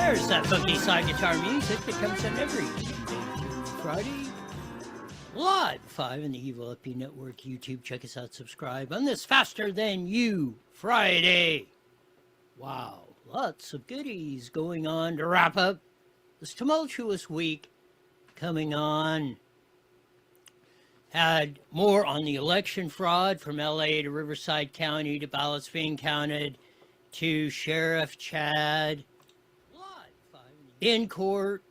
There's that funky side guitar music that comes in every Friday. Live 5 in the Evil FP Network YouTube. Check us out, subscribe on this Faster Than You Friday. Wow, lots of goodies going on to wrap up this tumultuous week coming on. Had more on the election fraud from LA to Riverside County to ballots being counted to Sheriff Chad in court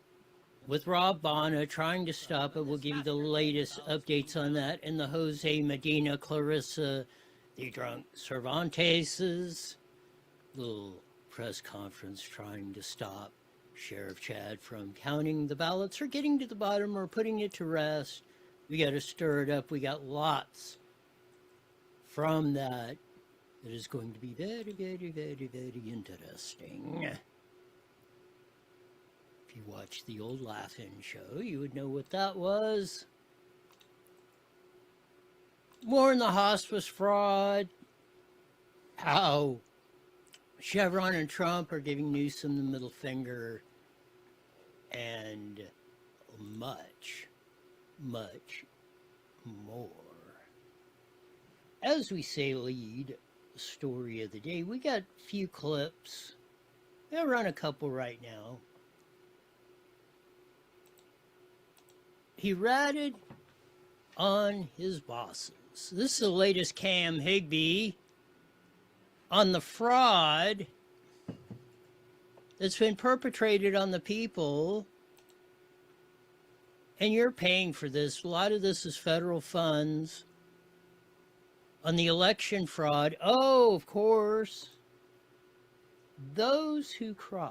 with Rob Bonta trying to stop it. We'll give you the latest updates on that. And the Jose Medina, Clarissa, the drunk Cervantes' little press conference trying to stop Sheriff Chad from counting the ballots or getting to the bottom or putting it to rest. We got to stir it up. We got lots from that. It is going to be very, very, very, very interesting. If you watch the old Laugh-In show, you would know what that was. More in the hospice fraud. How Chevron and Trump are giving Newsom the middle finger. And much, much more. As we say, lead story of the day, we got a few clips. I'll run a couple right now. He ratted on his bosses. This is the latest Cam Higbee on the fraud that's been perpetrated on the people. And you're paying for this. A lot of this is federal funds. On the election fraud, oh, of course, those who cry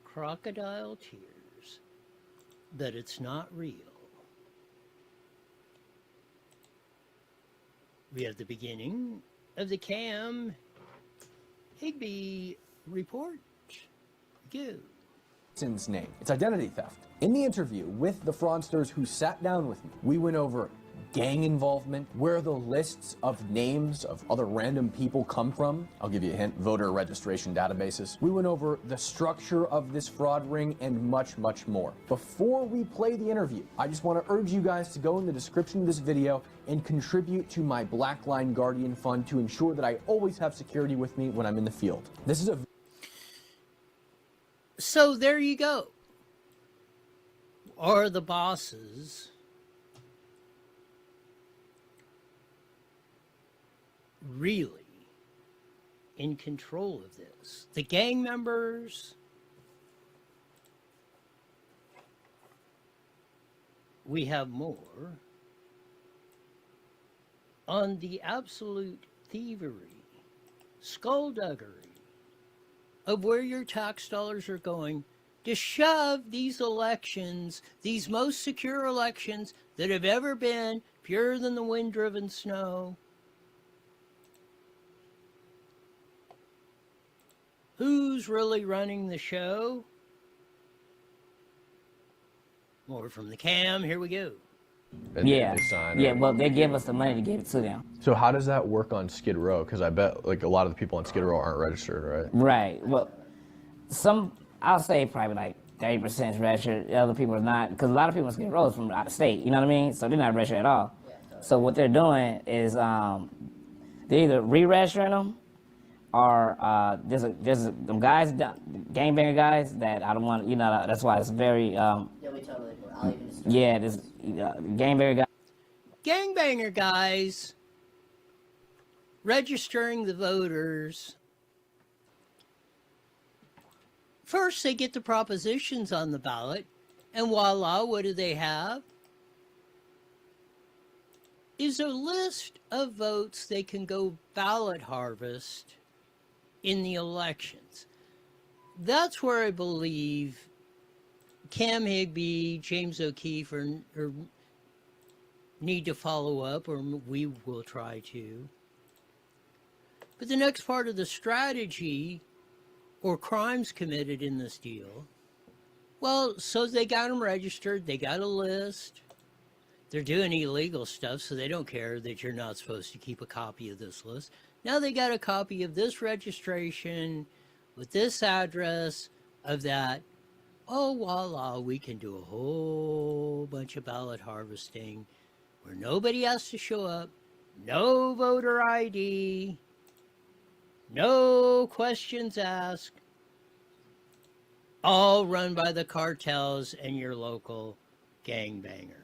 crocodile tears that it's not real. We have the beginning of the Cam Higbee report. Go. Name. It's identity theft. In the interview with the fraudsters who sat down with me, we went over gang involvement, where the lists of names of other random people come from. I'll give you a hint, voter registration databases. We went over the structure of this fraud ring and much, much more. Before we play the interview, I just want to urge you guys to go in the description of this video and contribute to my Black Line Guardian Fund to ensure that I always have security with me when I'm in the field. This is a... So there you go. Are the bosses really in control of this? The gang members, we have more on the absolute thievery, skullduggery of where your tax dollars are going to shove these elections, these most secure elections that have ever been, purer than the wind-driven snow. Who's really running the show? More from the Cam. Here we go. Yeah, well, they give us the money to give it to them. So how does that work on Skid Row? Because I bet like a lot of the people on Skid Row aren't registered, right? Right. Well, I'll say probably like 30% is registered. The other people are not, because a lot of people on Skid Row is from out of state. You know what I mean? So they're not registered at all. So what they're doing is they're either re-registering them, or there's them guys, gangbanger guys that I don't want. You know, that's why it's very. Yeah, this gangbanger guy. Gangbanger guys registering the voters. First, they get the propositions on the ballot, and voila, what do they have? Is a list of votes they can go ballot harvest in the elections. That's where I believe Cam Higbee, James O'Keefe or need to follow up, or we will try to. But the next part of the strategy or crimes committed in this deal, well, so they got them registered, they got a list, they're doing illegal stuff, so they don't care that you're not supposed to keep a copy of this list. Now they got a copy of this registration with this address of that. Oh, voila, we can do a whole bunch of ballot harvesting where nobody has to show up, no voter ID, no questions asked, all run by the cartels and your local gangbanger.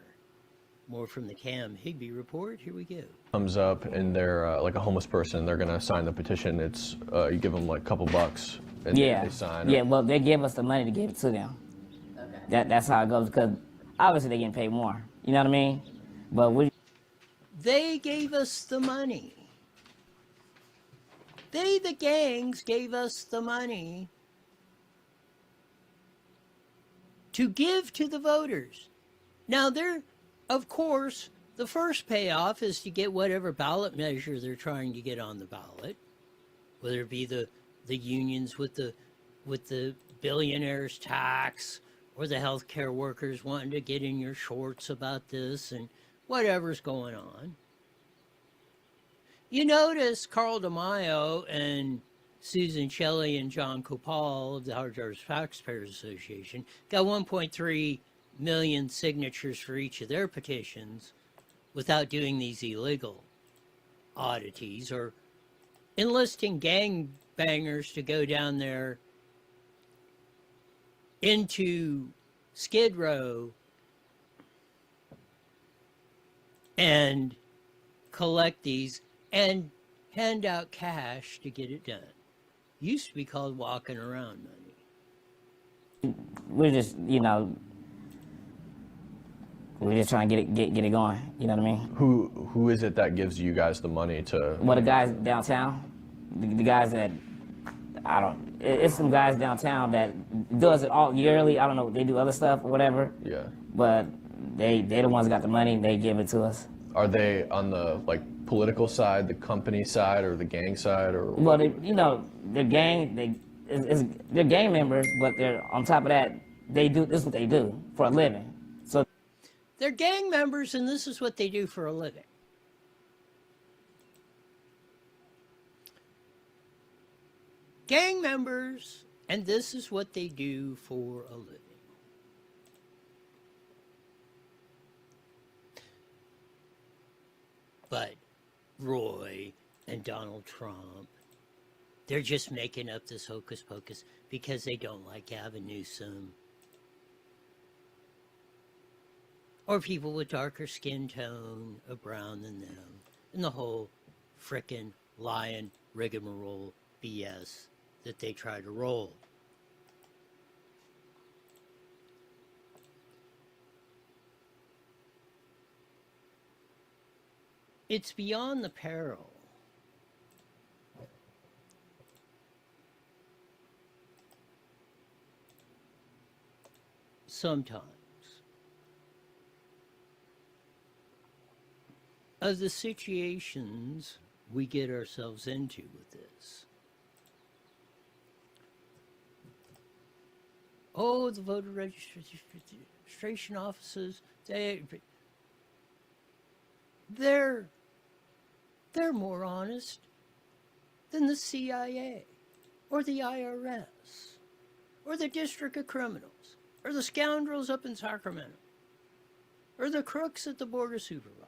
More from the Cam Higby report. Here we go. Comes up and they're like a homeless person, they're gonna sign the petition. It's you give them like a couple bucks and Yeah. they sign. Yeah, well, they give us the money to give it to them. Okay. That's how it goes, because obviously they're getting paid more. You know what I mean? But They gave us the money. They, the gangs, gave us the money to give to the voters. Now, of course, the first payoff is to get whatever ballot measure they're trying to get on the ballot, whether it be the unions with the billionaires tax, or the healthcare workers wanting to get in your shorts about this and whatever's going on. You notice Carl DeMaio and Susan Shelley and John Kopal of the Howard Jarvis Taxpayers Association got 1.3 million signatures for each of their petitions without doing these illegal oddities or enlisting gangbangers to go down there into Skid Row and collect these and hand out cash to get it done. Used to be called walking around money. we're just, we're just trying to get it going. You know what I mean? Who is it that gives you guys the money to? Well, the guys downtown, the guys that it's some guys downtown that does it all yearly. I don't know, they do other stuff or whatever. Yeah. But they're the ones that got the money. They give it to us. Are they on the political side, the company side, or the gang side, or? Well, they're gang. They're gang members, but they're on top of that. This is what they do for a living. So They're gang members, and this is what they do for a living. Gang members, and this is what they do for a living. But Roy and Donald Trump, they're just making up this hocus pocus because they don't like Gavin Newsom. Or people with darker skin tone of brown than them. And the whole frickin' lying rigmarole BS that they try to roll. It's beyond the peril. Sometimes. Of the situations we get ourselves into with this. Oh, the voter registration offices, they're more honest than the CIA or the IRS or the District of Criminals or the scoundrels up in Sacramento or the crooks at the Board of Supervisors.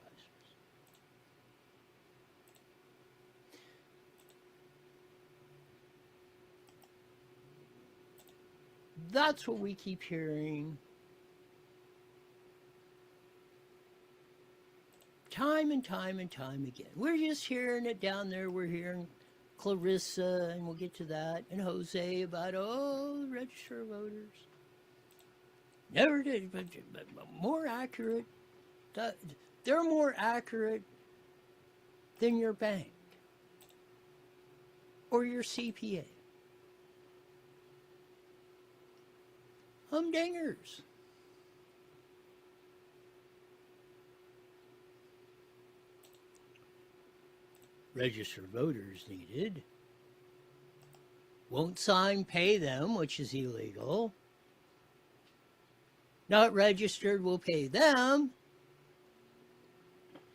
That's what we keep hearing time and time and time again. We're just hearing it down there. We're hearing Clarissa, and we'll get to that, and Jose about, register voters. Never did, but more accurate. They're more accurate than your bank or your CPA. Humdingers. Register voters needed. Won't sign, pay them, which is illegal. Not registered, will pay them,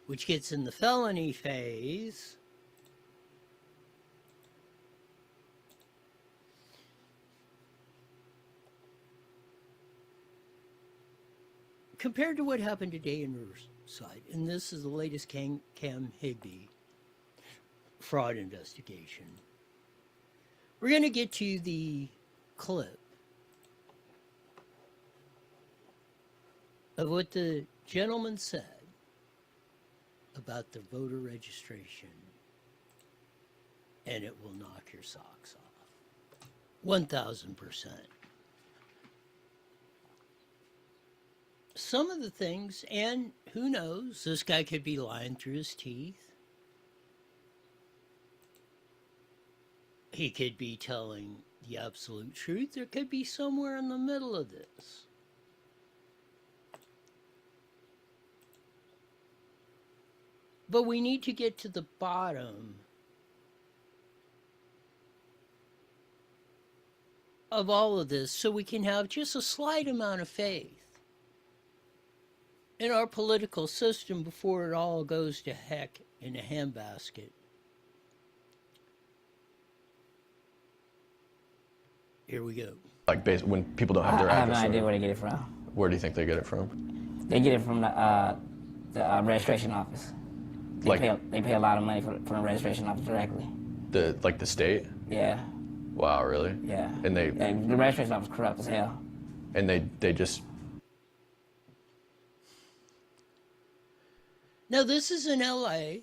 which gets in the felony phase. compared to what happened today in Riverside, and this is the latest Cam Higby fraud investigation. We're going to get to the clip of what the gentleman said about the voter registration, and it will knock your socks off. 1,000%. Some of the things, and who knows, this guy could be lying through his teeth. He could be telling the absolute truth. There could be somewhere in the middle of this. But we need to get to the bottom of all of this so we can have just a slight amount of faith in our political system before it all goes to heck in a handbasket. Here we go. Like when people don't have their I have no address. idea where they get it from. Where do you think they get it from? They get it from the registration office. They pay a lot of money for the registration office directly. The state? Yeah. Wow, really? Yeah. And the registration office is corrupt as hell. And they just. Now this is in LA.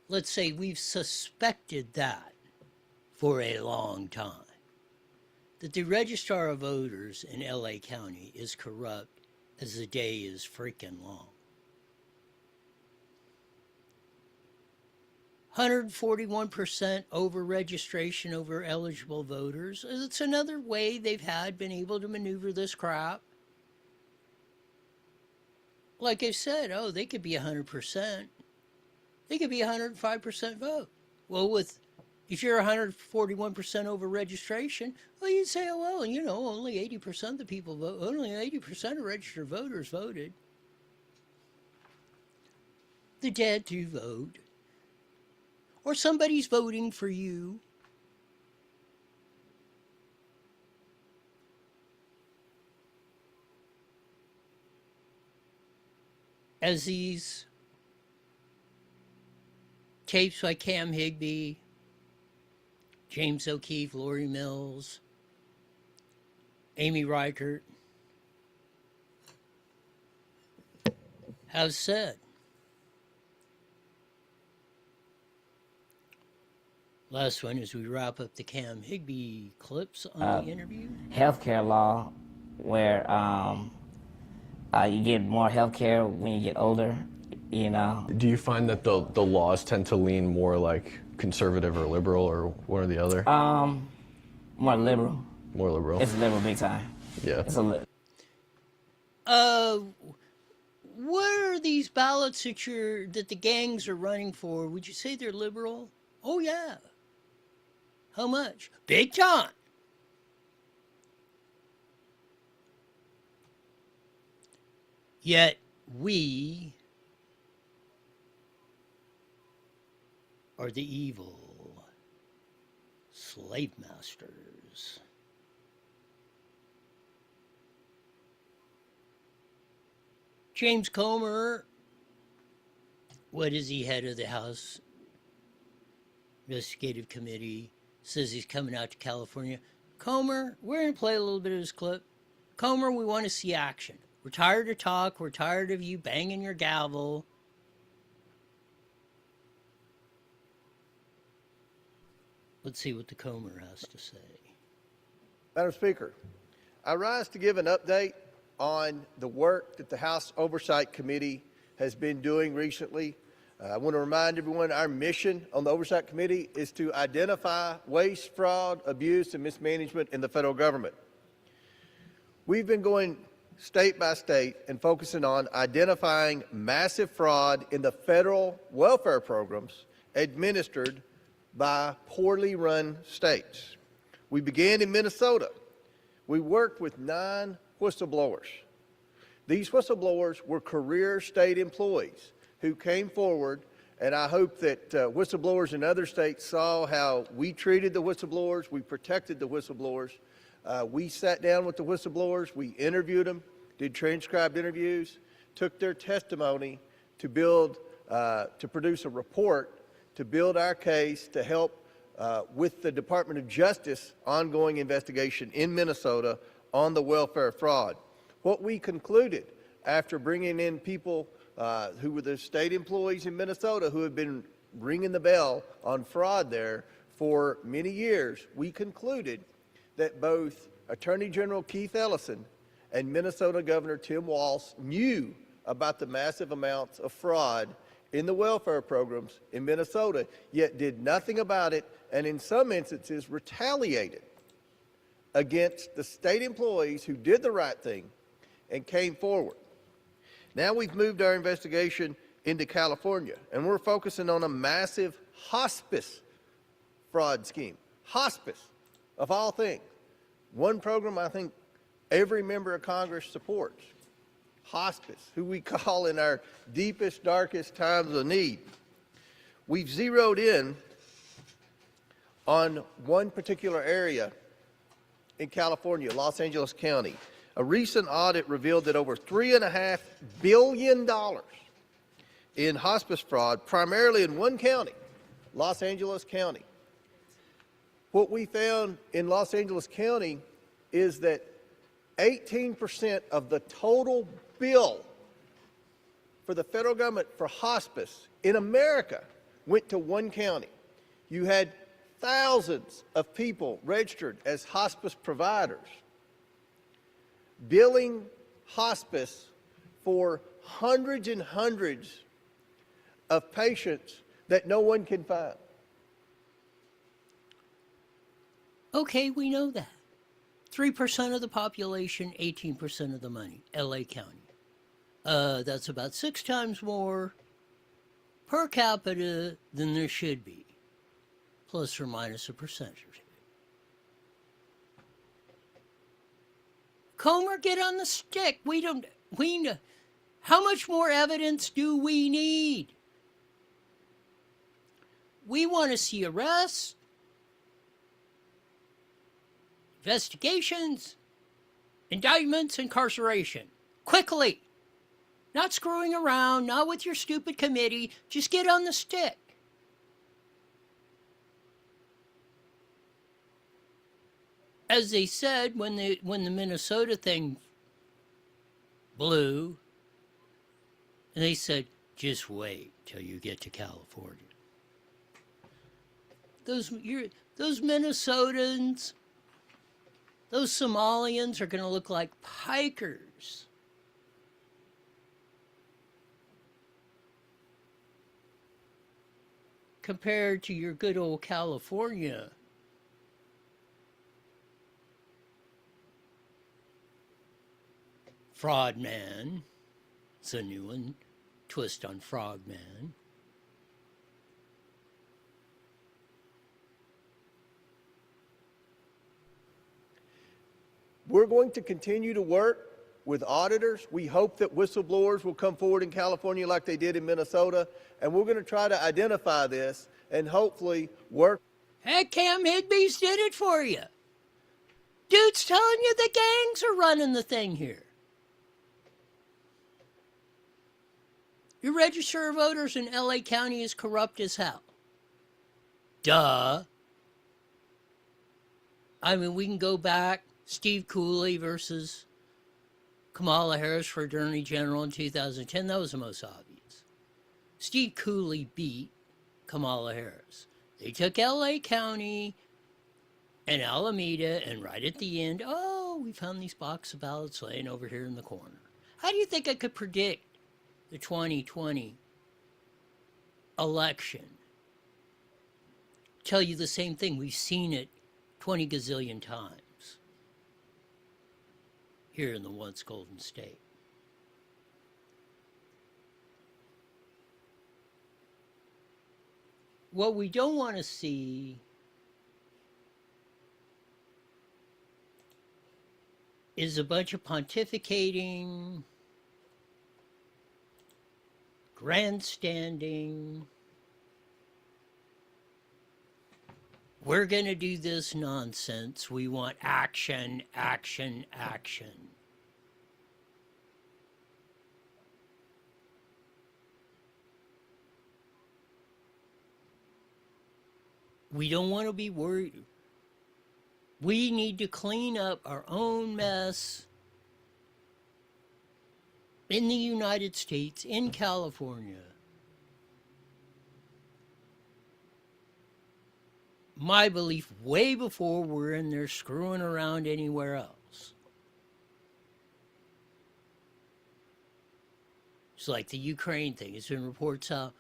Let's say we've suspected that for a long time, that the registrar of voters in LA County is corrupt as the day is freaking long. 141% over registration over eligible voters. It's another way they've been able to maneuver this crap. Like I said, they could be 100%. They could be 105% vote. Well, if you're 141% over registration, well, you'd say, only 80% of the people vote. Only 80% of registered voters voted. The dead do vote. Or somebody's voting for you. As these tapes by Cam Higby, James O'Keefe, Lori Mills, Amy Reichert have said. Last one as we wrap up the Cam Higby clips on the interview. Healthcare law, where you get more healthcare when you get older. Do you find that the laws tend to lean more like conservative or liberal, or one or the other? More liberal. More liberal. It's liberal big time. Yeah. It's a what are these ballots that the gangs are running for? Would you say they're liberal? Oh yeah. How much? Big time. Yet we are the evil slave masters. James Comer, what is he, head of the House Investigative Committee, says he's coming out to California. Comer, we're going to play a little bit of this clip. Comer, we want to see action. We're tired of talk. We're tired of you banging your gavel. Let's see what the Comer has to say. Madam Speaker, I rise to give an update on the work that the House Oversight Committee has been doing recently. I want to remind everyone our mission on the Oversight Committee is to identify waste, fraud, abuse, and mismanagement in the federal government. We've been going state by state and focusing on identifying massive fraud in the federal welfare programs administered by poorly run states. We began in Minnesota. We worked with 9 whistleblowers. These whistleblowers were career state employees who came forward, and I hope that whistleblowers in other states saw how we treated the whistleblowers, we protected the whistleblowers. We sat down with the whistleblowers, we interviewed them, did transcribed interviews, took their testimony to produce a report to build our case to help with the Department of Justice ongoing investigation in Minnesota on the welfare fraud. What we concluded after bringing in people who were the state employees in Minnesota who had been ringing the bell on fraud there for many years, we concluded that both Attorney General Keith Ellison and Minnesota Governor Tim Walz knew about the massive amounts of fraud in the welfare programs in Minnesota, yet did nothing about it, and in some instances retaliated against the state employees who did the right thing and came forward. Now we've moved our investigation into California, and we're focusing on a massive hospice fraud scheme. Hospice, of all things. One program I think every member of Congress supports. Hospice, who we call in our deepest, darkest times of need. We've zeroed in on one particular area in California, Los Angeles County. A recent audit revealed that over $3.5 billion in hospice fraud, primarily in one county, Los Angeles County. What we found in Los Angeles County is that 18% of the total bill for the federal government for hospice in America went to one county. You had thousands of people registered as hospice providers, billing hospice for hundreds and hundreds of patients that no one can find. Okay, we know that. 3% of the population, 18% of the money, LA County. That's about 6 times more per capita than there should be, plus or minus a percentage. Comer, get on the stick. We know. How much more evidence do we need? We want to see arrests, investigations, indictments, incarceration. Quickly. Not screwing around, not with your stupid committee. Just get on the stick. As they said when the Minnesota thing blew, and they said, just wait till you get to California. Those Minnesotans, those Somalians are going to look like pikers. Compared to your good old California. Fraud Man. It's a new one. Twist on Frog Man. We're going to continue to work with auditors. We hope that whistleblowers will come forward in California like they did in Minnesota, and we're going to try to identify this and hopefully work. Heck, Cam Higbee's did it for you. Dude's telling you the gangs are running the thing here. Your register of voters in LA County is corrupt as hell. Duh. I mean, we can go back. Steve Cooley versus Kamala Harris for Attorney General in 2010. That was the most obvious. Steve Cooley beat Kamala Harris. They took LA County and Alameda, and right at the end, oh, we found these box of ballots laying over here in the corner. How do you think I could predict the 2020 election? Tell you the same thing. We've seen it 20 gazillion times here in the once Golden State. What we don't want to see is a bunch of pontificating, grandstanding, We're going to do this nonsense. We want action, action, action. We don't want to be worried. We need to clean up our own mess in the United States, in California. My belief, way before we're in there screwing around anywhere else. It's like the Ukraine thing. It's been reports out.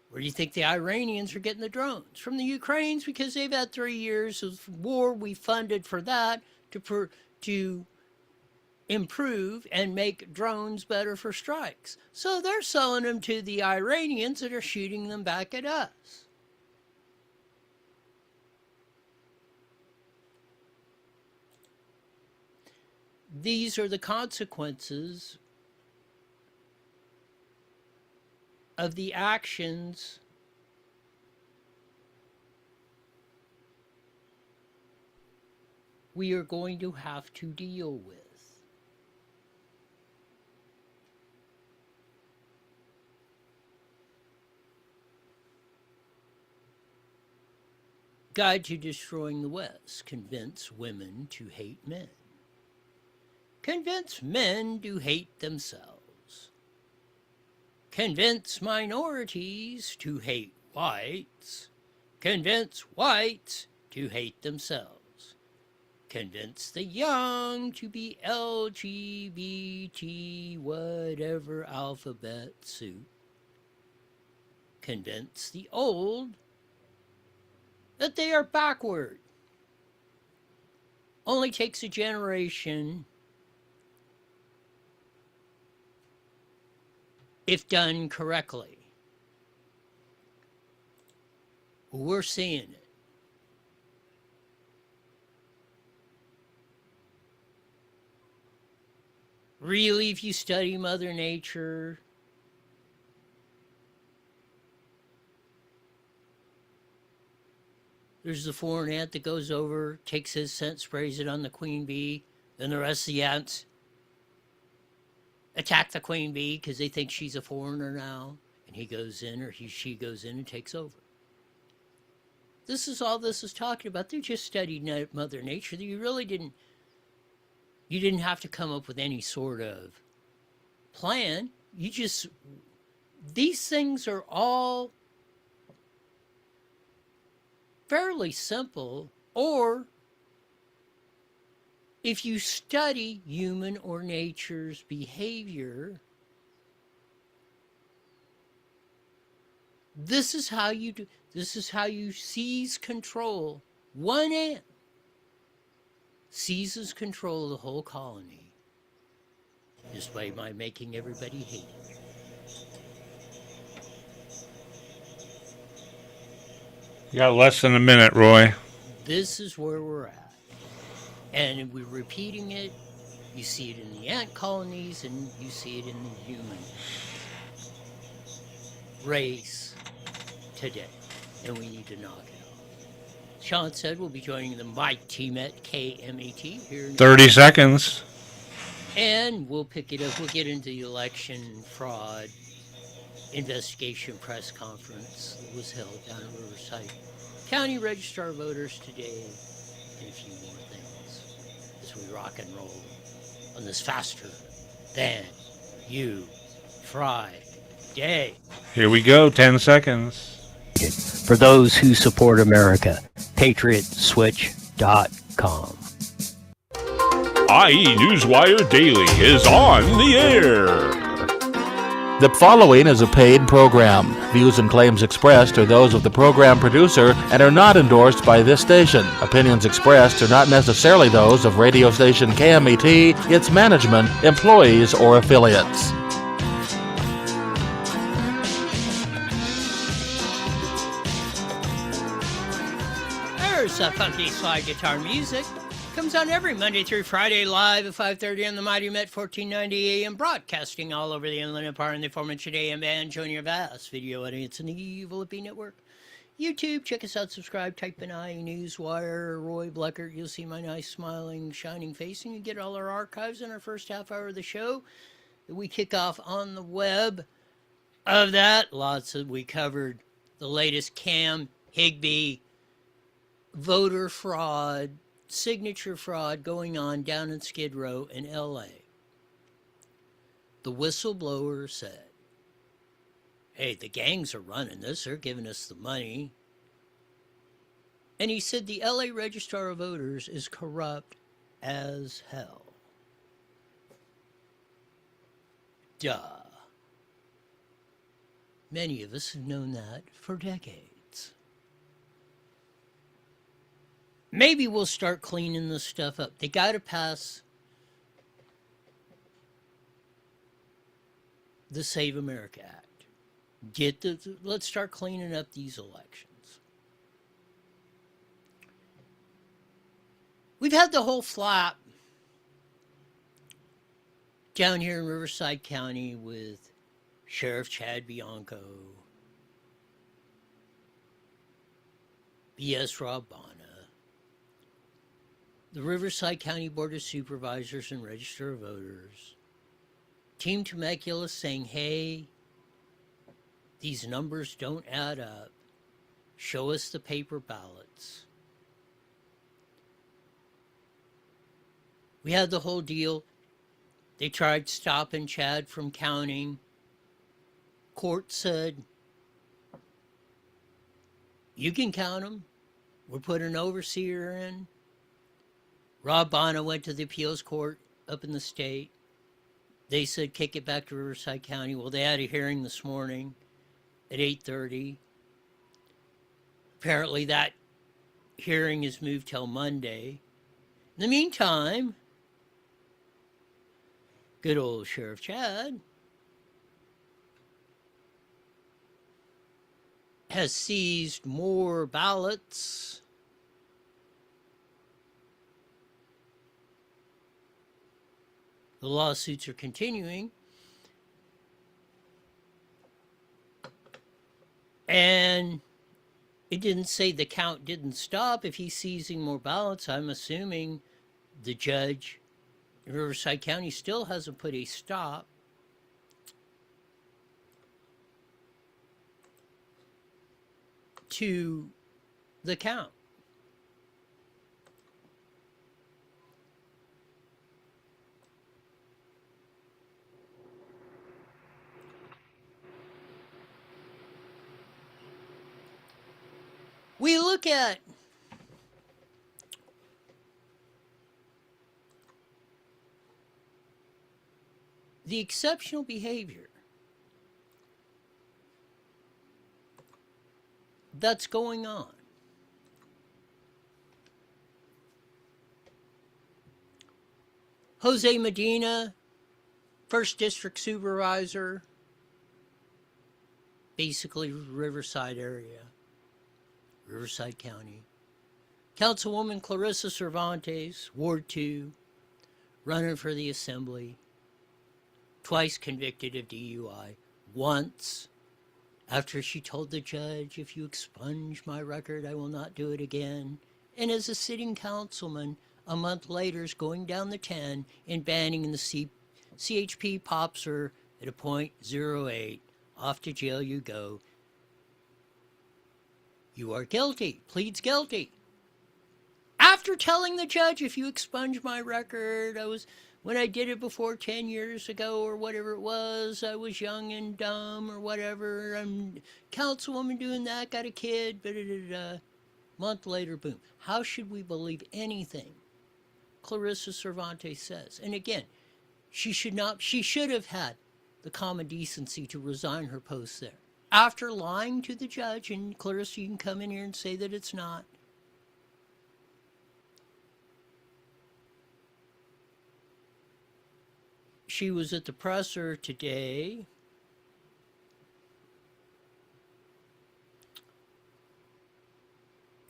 Where do you think the Iranians are getting the drones? From the Ukrainians, because they've had 3 years of war. We funded for that to improve and make drones better for strikes. So they're selling them to the Iranians that are shooting them back at us. These are the consequences of the actions we are going to have to deal with. Guide to Destroying the West. Convince women to hate men. Convince men to hate themselves. Convince minorities to hate whites. Convince whites to hate themselves. Convince the young to be LGBT, whatever alphabet soup. Convince the old that they are backward. Only takes a generation if done correctly. We're seeing it. Really, if you study Mother Nature, there's the foreign ant that goes over, takes his scent, sprays it on the queen bee, then the rest of the ants attack the queen bee because they think she's a foreigner now, and he goes in, or she goes in and takes over. This is all this is talking about. They just studied Mother Nature. You really didn't have to come up with any sort of plan. These things are all fairly simple, or if you study human or nature's behavior, this is how you do. This is how you seize control. One ant seizes control of the whole colony just by making everybody hate it. You got less than a minute, Roy. This is where we're at. And we're repeating it. You see it in the ant colonies, and you see it in the human race today. And we need to knock it off. Sean said we'll be joining the Mike team at KMET here in 30 seconds. And we'll pick it up. We'll get into the election fraud investigation press conference that was held down at Riverside County. Registrar voters today, and a few more things as we rock and roll on this faster than you Friday. Here we go, 10 seconds. For those who support America, patriotswitch.com. IE Newswire Daily is on the air. The following is a paid program. Views and claims expressed are those of the program producer and are not endorsed by this station. Opinions expressed are not necessarily those of radio station KMET, its management, employees, or affiliates. There's a funky slide guitar music. Comes on every Monday through Friday live at 5:30 on the Mighty Met 1490 AM, broadcasting all over the Inland Empire and the aforementioned AM band. Join your vast video audience in the Evil Hippie Network. YouTube, check us out, subscribe, type in Newswire, Roy Bleckert. You'll see my nice, smiling, shining face, and you get all our archives in our first half hour of the show that we kick off on the web. Of that, we covered the latest Cam Higbee voter fraud, signature fraud going on down in Skid Row in LA. The whistleblower said, hey, the gangs are running this. They're giving us the money. And he said the LA Registrar of Voters is corrupt as hell. Duh. Many of us have known that for decades. Maybe we'll start cleaning this stuff up. They got to pass the Save America Act. Let's start cleaning up these elections. We've had the whole flap down here in Riverside County with Sheriff Chad Bianco, B.S. Rob Bonta, the Riverside County Board of Supervisors and Register of Voters, Team Temecula saying, hey, these numbers don't add up. Show us the paper ballots. We had the whole deal. They tried stopping Chad from counting. Court said, you can count them. We're putting an overseer in. Rob Bonta went to the appeals court up in the state. They said kick it back to Riverside County. Well, they had a hearing this morning at 8:30. Apparently that hearing is moved till Monday. In the meantime, good old Sheriff Chad has seized more ballots. The lawsuits are continuing. And it didn't say the count didn't stop. If he's seizing more ballots, I'm assuming the judge in Riverside County still hasn't put a stop to the count. We look at the exceptional behavior that's going on. Jose Medina, 1st District Supervisor, basically Riverside area, Riverside County. Councilwoman Clarissa Cervantes, Ward 2, running for the Assembly, twice convicted of DUI, once after she told the judge, if you expunge my record, I will not do it again. And as a sitting councilman, a month later is going down the 10 and banning the CHP pops her at a .08. Off to jail you go. You are guilty, pleads guilty. After telling the judge, if you expunge my record, when I did it before 10 years ago or whatever it was, I was young and dumb or whatever. I'm councilwoman doing that, got a kid, month later, boom. How should we believe anything Clarissa Cervantes says? And again, she should have had the common decency to resign her post there. After lying to the judge, and Clarissa, you can come in here and say that it's not. She was at the presser today.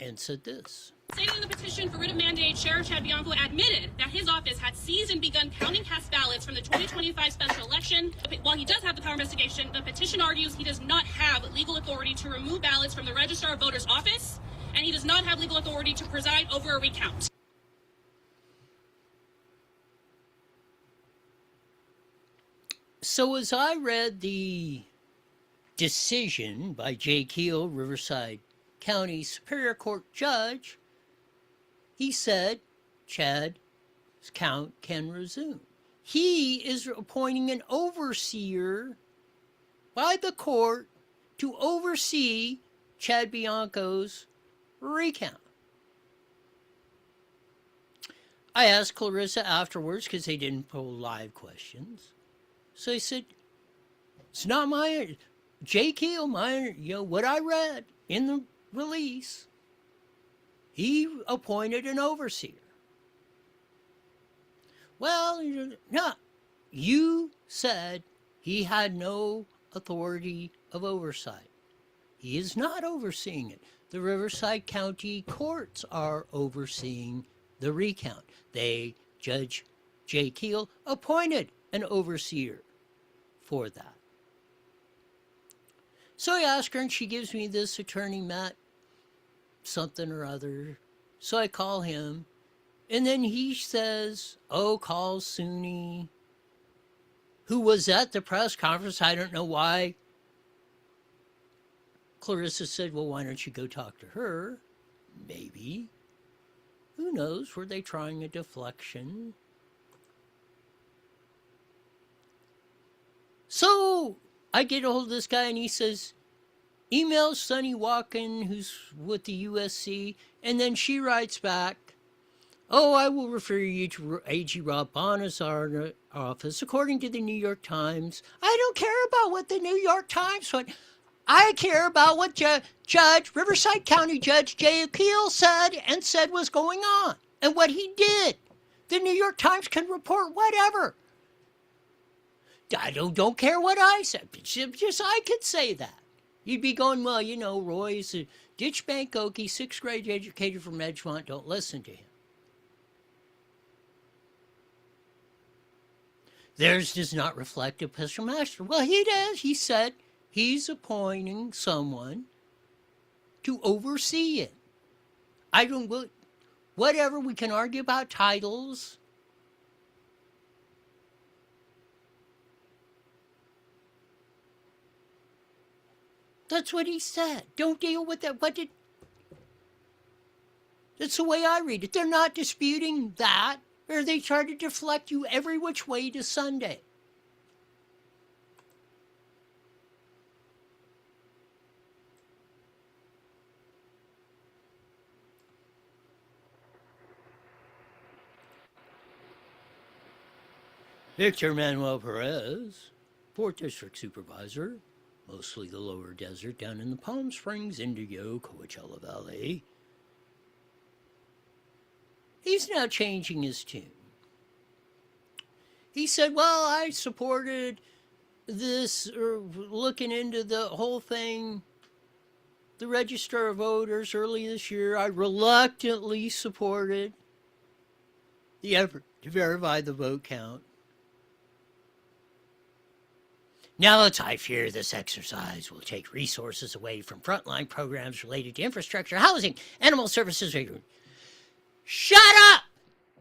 and said this. Stating in the petition for writ of mandate, Sheriff Chad Bianco admitted that his office had seized and begun counting cast ballots from the 2025 special election. While he does have the power of investigation, the petition argues he does not have legal authority to remove ballots from the Register of Voters office, and he does not have legal authority to preside over a recount. So as I read the decision by Jay Keel, Riverside County Superior Court judge, he said Chad's count can resume. He is appointing an overseer by the court to oversee Chad Bianco's recount. I asked Clarissa afterwards because they didn't pull live questions. So I said, it's not my, Jay Keel, what I read in the release, he appointed an overseer. Well, no, you said he had no authority of oversight. He is not overseeing it. The Riverside County courts are overseeing the recount. Judge Jay Keel appointed an overseer for that. So I ask her, and she gives me this attorney, Matt something or other. So I call him, and then he says, call SUNY, who was at the press conference. I don't know why. Clarissa said, well, why don't you go talk to her? Maybe. Who knows? Were they trying a deflection? So I get a hold of this guy, and he says, email Sonny Walken, who's with the USC, and then she writes back, I will refer you to AG Rob Bonner's office. According to the New York Times, I don't care about what the New York Times went. I care about what Riverside County Judge Jay Keel said was going on and what he did. The New York Times can report whatever. I don't care what I said. Just I could say that. You'd be going, well, Roy's a ditch bank Okie, 6th grade educated from Edgemont. Don't listen to him. Theirs does not reflect a Episcopal Master. Well, he does. He said he's appointing someone to oversee it. Whatever, we can argue about titles. That's what he said. Don't deal with that. That's the way I read it. They're not disputing that, or they try to deflect you every which way to Sunday. Victor Manuel Perez, 4th District Supervisor, mostly the lower desert down in the Palm Springs, Indigo, Coachella Valley. He's now changing his tune. He said, well, I supported this, or looking into the whole thing, the Register of Voters early this year. I reluctantly supported the effort to verify the vote count. Now, I fear this exercise will take resources away from frontline programs related to infrastructure, housing, animal services. Shut up,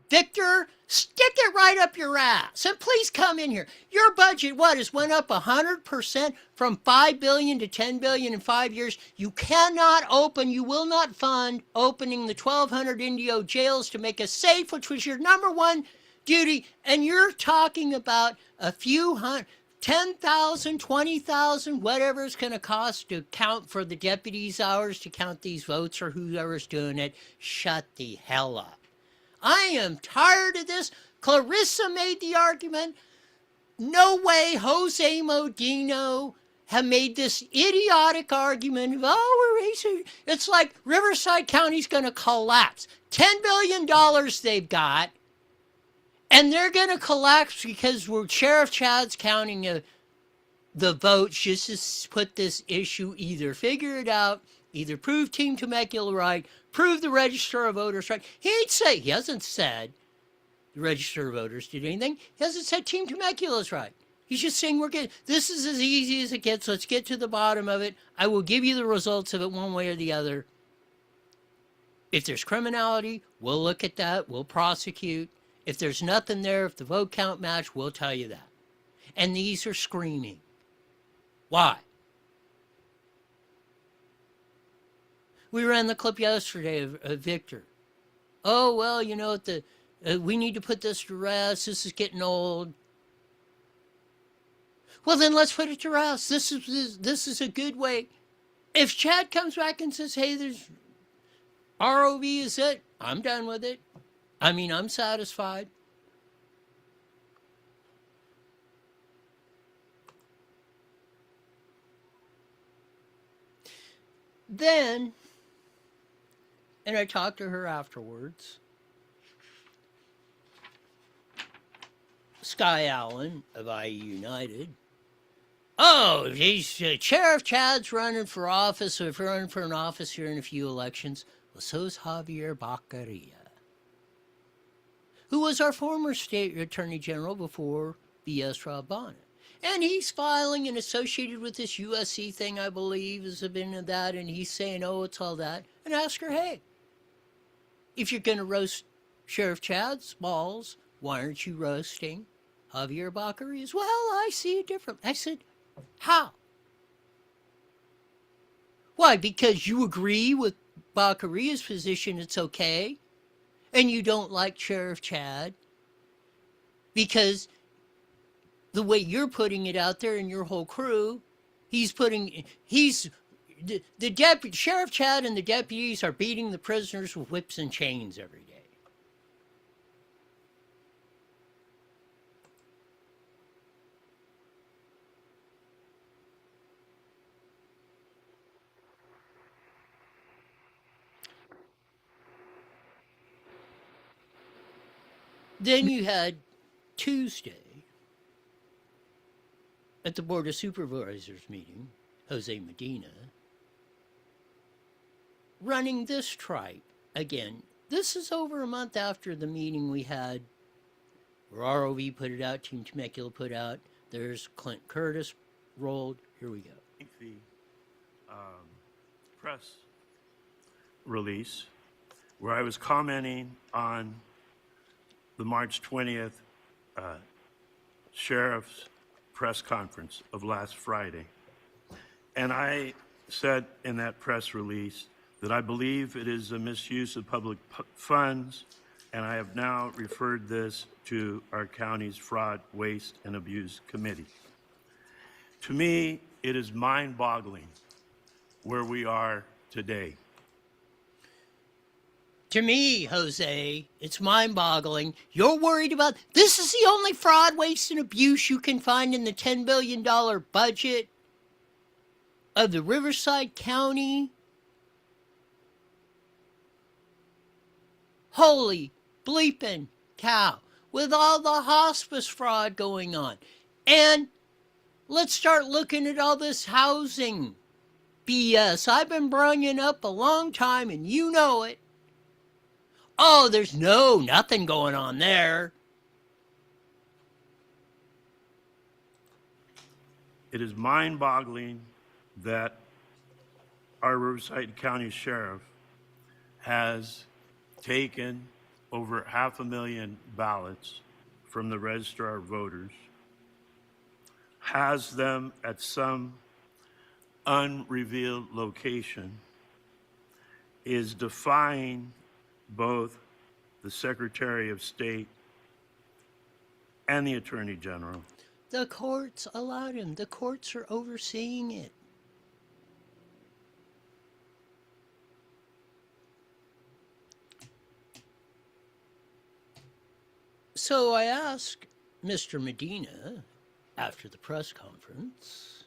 Victor. Stick it right up your ass. And please come in here. Your budget, has went up 100% from $5 billion to $10 billion in 5 years. You cannot you will not fund opening the 1,200 Indio jails to make us safe, which was your number one duty. And you're talking about a few hundred, 10,000, 20,000, whatever it's going to cost to count for the deputies' hours to count these votes or whoever's doing it. Shut the hell up. I am tired of this. Clarissa made the argument. No way Jose Modino have made this idiotic argument of, we're racing. It's like Riverside County's going to collapse. $10 billion they've got. And they're going to collapse because Sheriff Chad's counting the votes just to put this issue, either figure it out Either prove Team Temecula right, prove the Register of Voters right. He hasn't said the Register of Voters did anything. He hasn't said Team Temecula's right. He's just saying this is as easy as it gets. Let's get to the bottom of it. I will give you the results of it one way or the other. If there's criminality, we'll look at that. We'll prosecute. If there's nothing there, if the vote count match, we'll tell you that. And these are screaming. Why? We ran the clip yesterday of Victor. Oh, well, you know, we need to put this to rest. This is getting old. Well, then let's put it to rest. This is a good way. If Chad comes back and says, hey, there's ROV is it, I'm done with it. I mean, I'm satisfied. Then, and I talked to her afterwards, Sky Allen of IE United. Oh, Sheriff Chad's running for office, so if you're running for an office here in a few elections, well, so's Javier Baccaria, who was our former state attorney general before B.S. Rob Bonnet. And he's filing and associated with this USC thing, I believe, has been that, and he's saying, oh, it's all that. And ask her, hey, if you're going to roast Sheriff Chad's balls, why aren't you roasting Javier Baccaria's? Well, I see it differently. I said, how? Why, because you agree with Baccaria's position it's okay, and you don't like Sheriff Chad? Because the way you're putting it out there and your whole crew, the deputy, Sheriff Chad and the deputies are beating the prisoners with whips and chains every day. Then you had Tuesday at the Board of Supervisors meeting, Jose Medina, running this tripe. Again, this is over a month after the meeting we had where ROV put it out, Team Temecula put out. There's Clint Curtis rolled. Here we go. The press release where I was commenting on the March 20th sheriff's press conference of last Friday. And I said in that press release that I believe it is a misuse of public funds, and I have now referred this to our county's Fraud, Waste, and Abuse Committee. To me, it is mind-boggling where we are today. To me, Jose, it's mind-boggling. You're worried about, this is the only fraud, waste, and abuse you can find in the $10 billion budget of the Riverside County. Holy bleeping cow. With all the hospice fraud going on. And let's start looking at all this housing BS I've been bringing up a long time, and you know it. Oh, there's nothing going on there. It is mind-boggling that our Riverside County Sheriff has taken over 500,000 ballots from the Registrar of Voters, has them at some unrevealed location, is defying both the Secretary of State and the Attorney General. The courts allowed him. The courts are overseeing it. So I asked Mr. Medina after the press conference,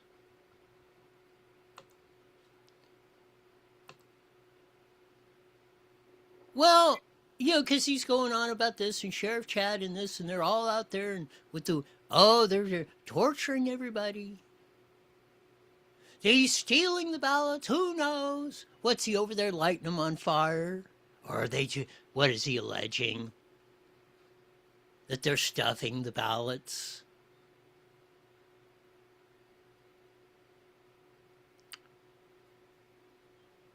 well, you know, because he's going on about this and Sheriff Chad and this, and they're all out there and with they're torturing everybody. He's stealing the ballots. Who knows? What's he over there lighting them on fire? Or are they what is he alleging? That they're stuffing the ballots?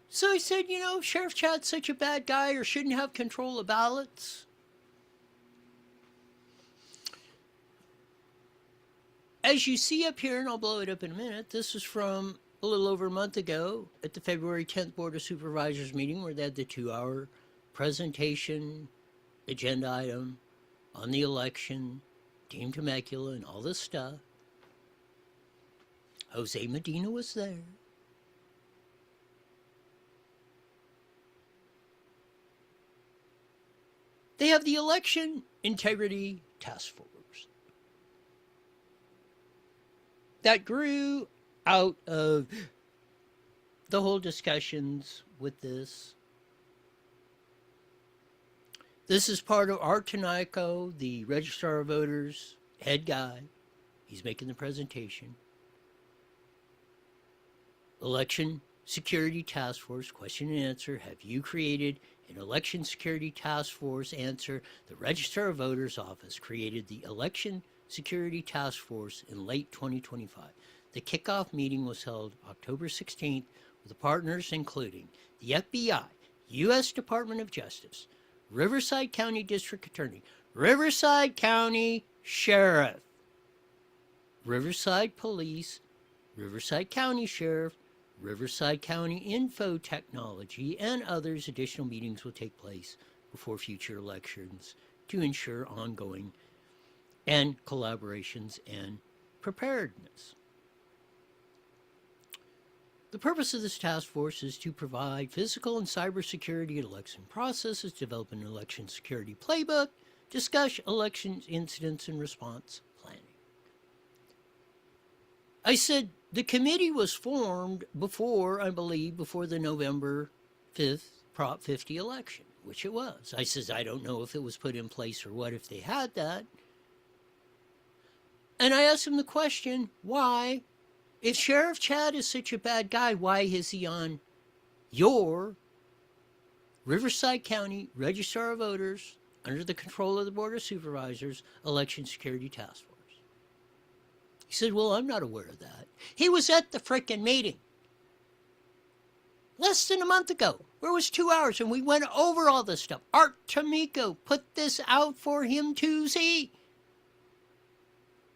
So I said, Sheriff Chad's such a bad guy or shouldn't have control of ballots. As you see up here, and I'll blow it up in a minute, this is from a little over a month ago at the February 10th Board of Supervisors meeting where they had the 2-hour presentation agenda item on the election, Team Temecula, and all this stuff. Jose Medina was there. They have the Election Integrity Task Force that grew out of the whole discussions with this. This is part of Art Tanico, the Registrar of Voters head guy. He's making the presentation. Election Security Task Force, question and answer. Have you created an Election Security Task Force? Answer. The Registrar of Voters Office created the Election Security Task Force in late 2025. The kickoff meeting was held October 16th with the partners including the FBI, U.S. Department of Justice, Riverside County District Attorney, Riverside County Sheriff, Riverside Police, Riverside County Sheriff, Riverside County Info Technology, and others. Additional meetings will take place before future elections to ensure ongoing and collaborations and preparedness. The purpose of this task force is to provide physical and cybersecurity at election processes, develop an election security playbook, discuss election incidents and response planning. I said the committee was formed before the November 5th Prop 50 election, which it was. I says, I don't know if it was put in place or what, if they had that. And I asked him the question, why? If Sheriff Chad is such a bad guy, why is he on your Riverside County Registrar of Voters, under the control of the Board of Supervisors, Election Security Task Force? He said, well, I'm not aware of that. He was at the frickin' meeting less than a month ago, where it was 2 hours, and we went over all this stuff. Art Tamico put this out for him to see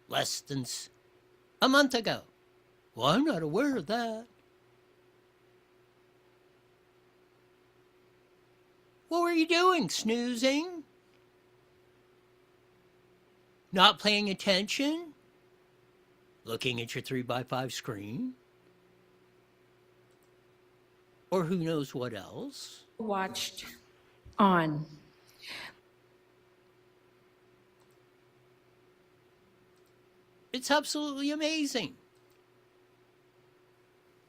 less than a month ago. Well, I'm not aware of that. What were you doing? Snoozing? Not paying attention? Looking at your 3x5 screen? Or who knows what else? Watched on. It's absolutely amazing.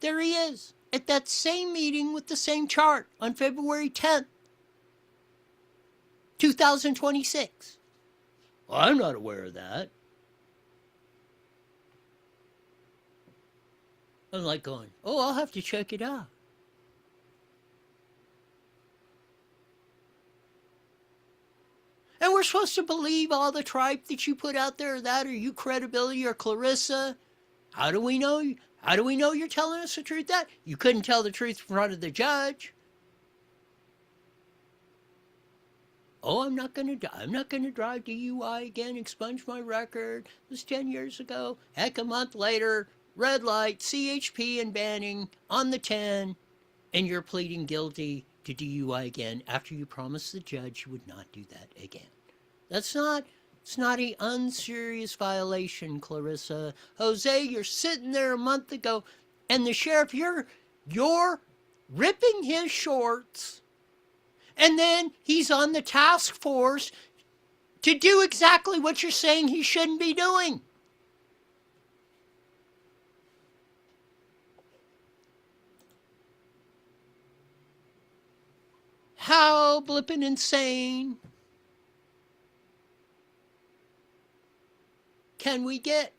There he is, at that same meeting with the same chart on February 10th, 2026. Well, I'm not aware of that. I'm like going, oh, I'll have to check it out. And we're supposed to believe all the tripe that you put out there, that, or you credibility, or Clarissa. How do we know? How do we know you're telling us the truth? That you couldn't tell the truth in front of the judge. Oh, I'm not gonna drive DUI again, expunge my record. It was 10 years ago. Heck, a month later, red light, CHP and banning on the 10, and you're pleading guilty to DUI again after you promised the judge you would not do that again. It's not an unserious violation, Clarissa. Jose, you're sitting there a month ago, and the sheriff, you're ripping his shorts, and then he's on the task force to do exactly what you're saying he shouldn't be doing. How blippin' insane can we get?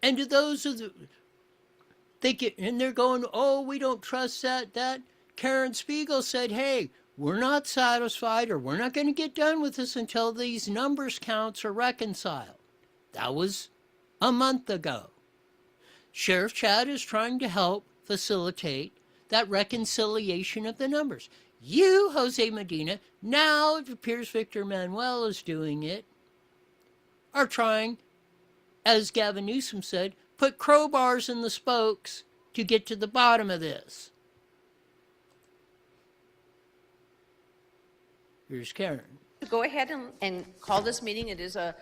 And to those of the thinking, and they're going, oh, we don't trust that. Karen Spiegel said, hey, we're not satisfied, or we're not going to get done with this until these numbers counts are reconciled. That was a month ago. Sheriff Chad is trying to help facilitate that reconciliation of the numbers. You, Jose Medina, now it appears Victor Manuel is doing it, are trying, as Gavin Newsom said, put crowbars in the spokes to get to the bottom of this. Here's Karen. Go ahead and call this meeting. It is a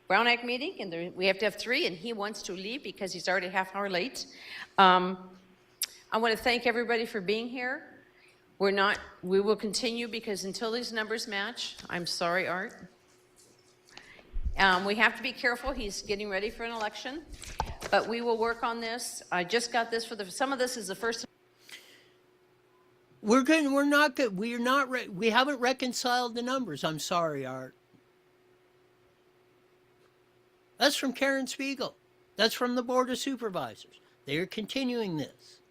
Brown Act meeting, and we have to have 3, and he wants to leave because he's already half an hour late. I want to thank everybody for being here. We will continue because until these numbers match, I'm sorry, Art. We have to be careful. He's getting ready for an election, but we will work on this. I just got this some of this is the first. We're good. We're not good. We haven't reconciled the numbers. I'm sorry, Art. That's from Karen Spiegel. That's from the Board of Supervisors. They are continuing this.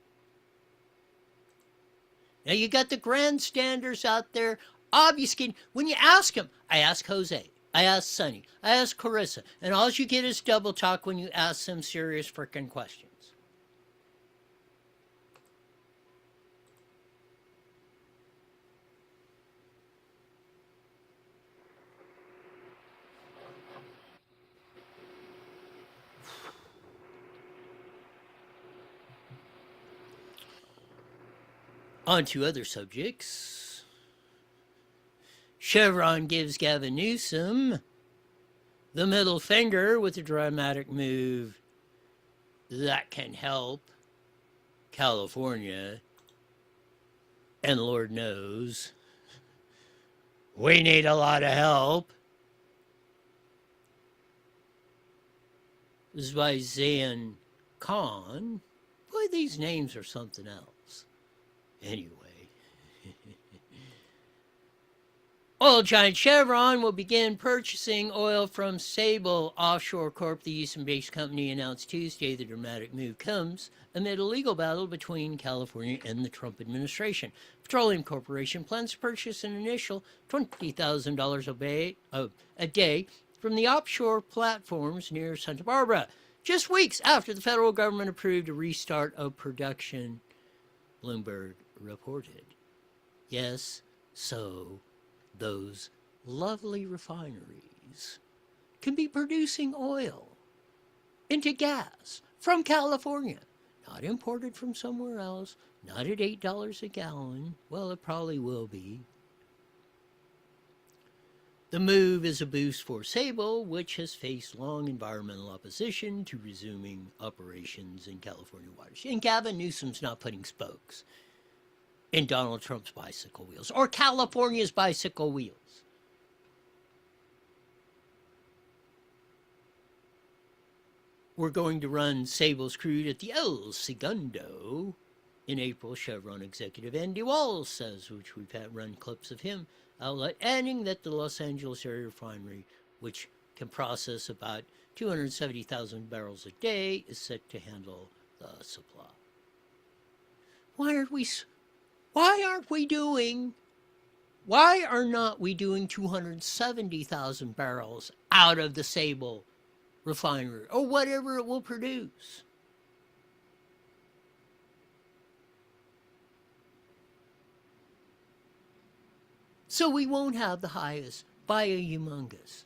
Now you got the grandstanders out there obfuscating. When you ask them, I ask Jose, I ask Sonny, I ask Carissa, and all you get is double talk when you ask them serious frickin' questions. On to other subjects. Chevron gives Gavin Newsom the middle finger with a dramatic move that can help California. And Lord knows, we need a lot of help. This is by Zain Khan. Boy, these names are something else. Anyway, oil giant Chevron will begin purchasing oil from Sable Offshore Corp. The Houston-based company announced Tuesday the dramatic move comes amid a legal battle between California and the Trump administration. Petroleum Corporation plans to purchase an initial $20,000 a day from the offshore platforms near Santa Barbara, just weeks after the federal government approved a restart of production, Bloomberg reported. Yes, so those lovely refineries can be producing oil into gas from California, not imported from somewhere else, not at $8 a gallon. Well, it probably will be. The move is a boost for Sable, which has faced long environmental opposition to resuming operations in California waters. And Gavin Newsom's not putting spokes in Donald Trump's bicycle wheels or California's bicycle wheels. We're going to run Sable's crude at the El Segundo in April, Chevron executive Andy Walls says, which we've had run clips of him outlet, adding that the Los Angeles area refinery, which can process about 270,000 barrels a day, is set to handle the supply. Why are not we doing 270,000 barrels out of the Sable refinery or whatever it will produce? So we won't have the highest by a humongous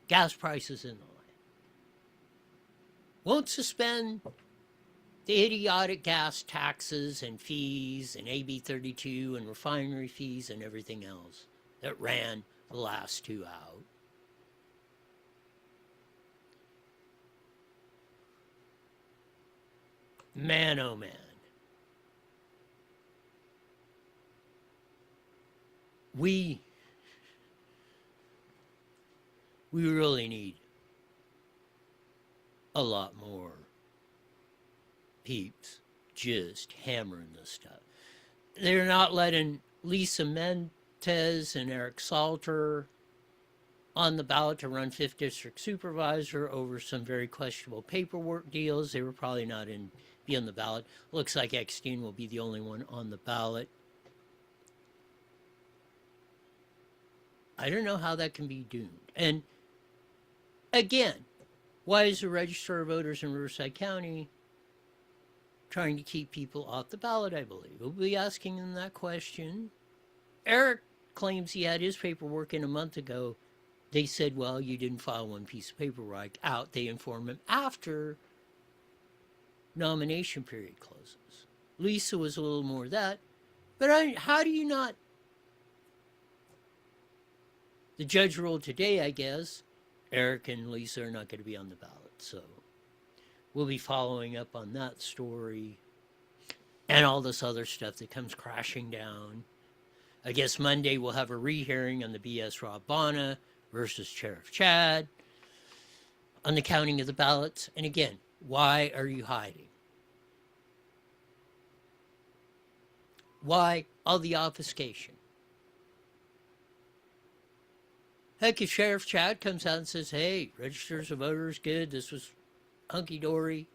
gas prices in the land. Won't suspend the idiotic gas taxes and fees and AB 32 and refinery fees and everything else that ran the last two out. Man, oh man. We really need a lot more peeps just hammering this stuff. They're not letting Lisa Mendez and Eric Salter on the ballot to run 5th District Supervisor over some very questionable paperwork deals. They were probably not be on the ballot. Looks like Eckstein will be the only one on the ballot. I don't know how that can be doomed. And again, why is the Register of Voters in Riverside County trying to keep people off the ballot, I believe? We'll be asking them that question. Eric claims he had his paperwork in a month ago. They said, well, you didn't file one piece of paperwork out. They informed him after nomination period closes. Lisa was a little more of that. But how do you not? The judge ruled today, I guess, Eric and Lisa are not going to be on the ballot. So we'll be following up on that story and all this other stuff that comes crashing down. I guess Monday we'll have a rehearing on the BS Rob Bonta versus Sheriff Chad on the counting of the ballots. And again, why are you hiding? Why all the obfuscation? Heck, if Sheriff Chad comes out and says, hey, registers of voters, good, this was hunky-dory.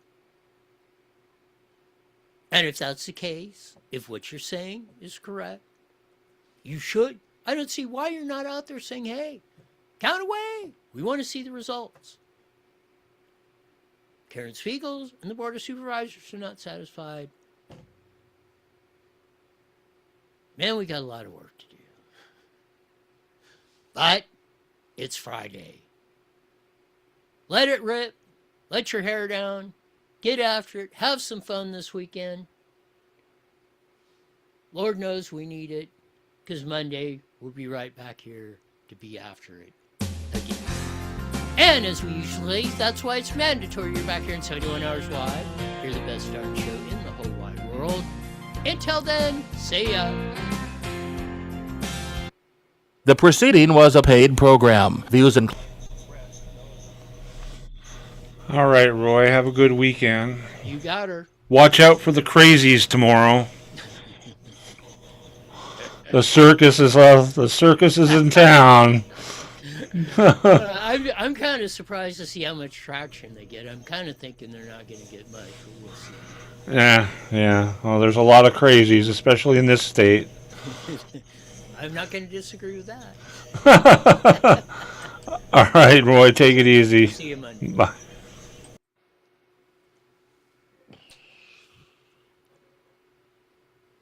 And if that's the case, if what you're saying is correct, you should. I don't see why you're not out there saying, hey, count away. We want to see the results. Karen Spiegel and the Board of Supervisors are not satisfied. Man, we got a lot of work to do. But it's Friday. Let it rip. Let your hair down. Get after it. Have some fun this weekend. Lord knows we need it, because Monday we'll be right back here to be after it again. And as we usually say, that's why it's mandatory you're back here in 71 Hours Live. You're the best darn show in the whole wide world. Until then, see ya. The preceding was a paid program. Views and All right, Roy. Have a good weekend. You got her. Watch out for the crazies tomorrow. The circus is in town. I'm kind of surprised to see how much traction they get. I'm kind of thinking they're not going to get much, but we'll see. Yeah. Well, there's a lot of crazies, especially in this state. I'm not going to disagree with that. All right, Roy, take it easy. See you Monday. Bye.